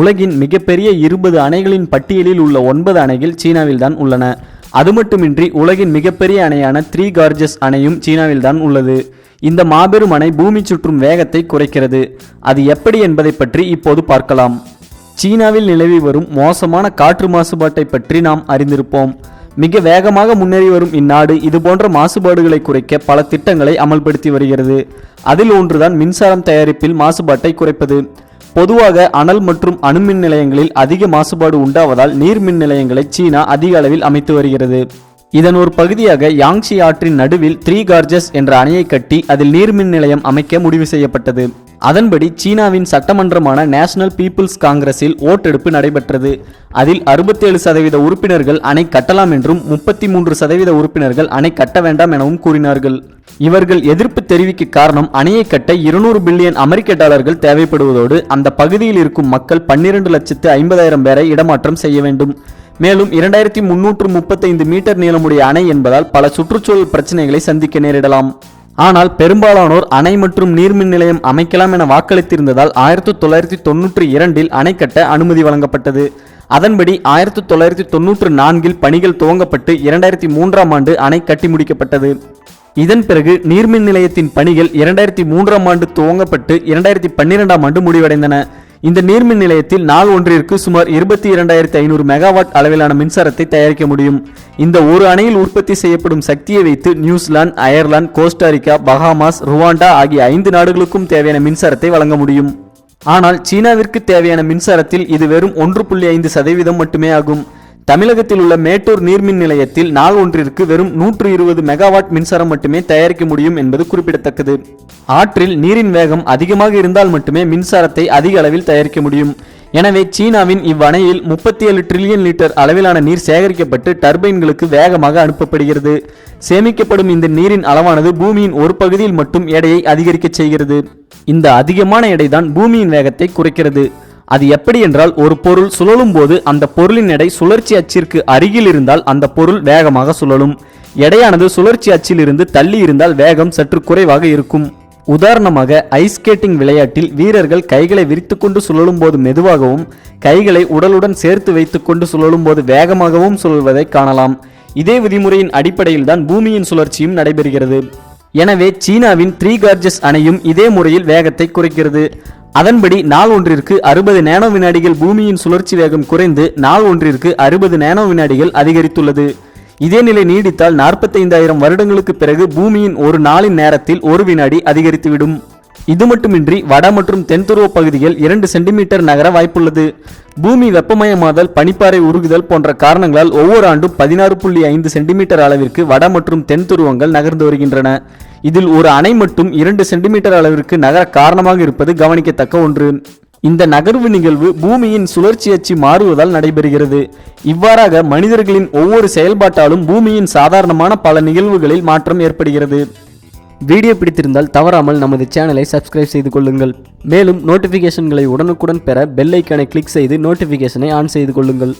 உலகின் மிகப்பெரிய 20 அணைகளின் பட்டியலில் உள்ள 9 அணைகள் சீனாவில்தான் உள்ளன. அது மட்டுமின்றி உலகின் மிகப்பெரிய அணையான த்ரீ கார்ஜஸ் அணையும் சீனாவில்தான் உள்ளது. இந்த மாபெரும் அணை பூமி சுற்றும் வேகத்தை குறைக்கிறது. அது எப்படி என்பதை பற்றி இப்போது பார்க்கலாம். சீனாவில் நிலவி வரும் மோசமான காற்று மாசுபாட்டை பற்றி நாம் அறிந்திருப்போம். மிக வேகமாக முன்னேறி வரும் இந்நாடு இதுபோன்ற மாசுபாடுகளை குறைக்க பல திட்டங்களை அமல்படுத்தி வருகிறது. அதில் ஒன்றுதான் மின்சாரம் தயாரிப்பில் மாசுபாட்டை குறைப்பது. பொதுவாக அனல் மற்றும் அணுமின் நிலையங்களில் அதிக மாசுபாடு உண்டாவதால் நீர் மின் நிலையங்களை சீனா அதிக அளவில் அமைத்து வருகிறது. இதன் ஒரு பகுதியாக யாங்ஷி ஆற்றின் நடுவில் த்ரீ கார்ஜஸ் என்ற அணையை கட்டி அதில் நீர்மின் நிலையம் அமைக்க முடிவு செய்யப்பட்டது. அதன்படி சீனாவின் சட்டமன்றமான நேஷனல் பீப்புள்ஸ் காங்கிரஸில் ஓட்டெடுப்பு நடைபெற்றது. அதில் 67% உறுப்பினர்கள் அணை கட்டலாம் என்றும் 33% உறுப்பினர்கள் அணை கட்ட வேண்டாம் எனவும் கூறினார்கள். இவர்கள் எதிர்ப்பு தெரிவிக்க காரணம் அணையை கட்ட 200 பில்லியன் அமெரிக்க டாலர்கள் தேவைப்படுவதோடு அந்த பகுதியில் இருக்கும் மக்கள் 12,50,000 பேரை இடமாற்றம் செய்ய வேண்டும். மேலும் 2335 மீட்டர் நீளமுடைய அணை என்பதால் பல சுற்றுச்சூழல் பிரச்சனைகளை சந்திக்க நேரிடலாம். ஆனால் பெரும்பாலானோர் அணை மற்றும் நீர்மின் நிலையம் அமைக்கலாம் என வாக்களித்திருந்ததால் 1992 அணை கட்ட அனுமதி வழங்கப்பட்டது. அதன்படி 1994 பணிகள் துவங்கப்பட்டு 2003 அணை கட்டி முடிக்கப்பட்டது. இதன் பிறகு நீர்மின் நிலையத்தின் பணிகள் 2003 துவங்கப்பட்டு 2012 முடிவடைந்தன. இந்த நீர்மின் நிலையத்தில் நாள் ஒன்றிற்கு சுமார் 22,500 மெகாவாட் அளவிலான மின்சாரத்தை தயாரிக்க முடியும். இந்த ஒரு அணையில் உற்பத்தி செய்யப்படும் சக்தியை வைத்து New Zealand, Ireland, Costa Rica, Bahamas, Rwanda ஆகிய 5 நாடுகளுக்கும் தேவையான மின்சாரத்தை வழங்க முடியும். ஆனால் சீனாவிற்கு தேவையான மின்சாரத்தில் இது வெறும் 1.5% மட்டுமே ஆகும். தமிழகத்தில் உள்ள மேட்டூர் நீர்மின் நிலையத்தில் நாள் ஒன்றிற்கு வெறும் 120 மெகாவாட் மின்சாரம் மட்டுமே தயாரிக்க முடியும் என்பது குறிப்பிடத்தக்கது. ஆற்றில் நீரின் வேகம் அதிகமாக இருந்தால் மட்டுமே மின்சாரத்தை அதிக அளவில் தயாரிக்க முடியும். எனவே சீனாவின் இவ்வணையில் 37 டிரில்லியன் லிட்டர் அளவிலான நீர் சேகரிக்கப்பட்டு டர்பைன்களுக்கு வேகமாக அனுப்பப்படுகிறது. சேமிக்கப்படும் இந்த நீரின் அளவானது பூமியின் ஒரு பகுதியில் மட்டும் எடையை அதிகரிக்க செய்கிறது. இந்த அதிகமான எடைதான் பூமியின் வேகத்தை குறைக்கிறது. அது எப்படி என்றால், ஒரு பொருள் சுழலும் போது அந்த பொருளின் எடை சுழற்சி அச்சிற்கு அருகில் இருந்தால் அந்த பொருள் வேகமாக சுழலும். எடையானது சுழற்சி அச்சில் இருந்து தள்ளி இருந்தால் வேகம் சற்று குறைவாக இருக்கும். உதாரணமாக ஐஸ் ஸ்கேட்டிங் விளையாட்டில் வீரர்கள் கைகளை விரித்து கொண்டு சுழலும் போது மெதுவாகவும் கைகளை உடலுடன் சேர்த்து வைத்துக் கொண்டு சுழலும் போது வேகமாகவும் சுழல்வதை காணலாம். இதே விதிமுறையின் அடிப்படையில் தான் பூமியின் சுழற்சியும் நடைபெறுகிறது. எனவே சீனாவின் த்ரீ கார்ஜஸ் அணையும் இதே முறையில் வேகத்தை குறைக்கிறது. அதன்படி நாள் ஒன்றிற்கு 60 நேனோ வினாடிகள் பூமியின் சுழற்சி வேகம் குறைந்து நாள் ஒன்றிற்கு 60 நேனோ வினாடிகள் அதிகரித்துள்ளது. இதே நிலை நீடித்தால் 45,000 வருடங்களுக்கு பிறகு பூமியின் ஒரு நாளின் நேரத்தில் 1 வினாடி அதிகரித்துவிடும். இது மட்டுமின்றி வட மற்றும் தென் துருவ பகுதிகள் 2 சென்டிமீட்டர் நகர வாய்ப்புள்ளது. பூமி வெப்பமயமாதல், பனிப்பாறை உருகுதல் போன்ற காரணங்களால் ஒவ்வொரு ஆண்டும் 16.5 சென்டிமீட்டர் அளவிற்கு வட மற்றும் தென் துருவங்கள் நகர்ந்து வருகின்றன. இதில் ஒரு அணை மட்டும் 2 சென்டிமீட்டர் அளவிற்கு நகர காரணமாக இருப்பது கவனிக்கத்தக்க ஒன்று. இந்த நகர்வு நிகழ்வு பூமியின் சுழற்சி அச்சு மாறுவதால் நடைபெறுகிறது. இவ்வாறாக மனிதர்களின் ஒவ்வொரு செயல்பாட்டாலும் பூமியின் சாதாரணமான பல நிகழ்வுகளில் மாற்றம் ஏற்படுகிறது. வீடியோ பிடித்திருந்தால் தவறாமல் நமது சேனலை சப்ஸ்கிரைப் செய்து கொள்ளுங்கள். மேலும் நோட்டிபிகேஷன்களை உடனுக்குடன் பெற பெல் ஐக்கானை கிளிக் செய்து நோட்டிபிகேஷனை ஆன் செய்து கொள்ளுங்கள்.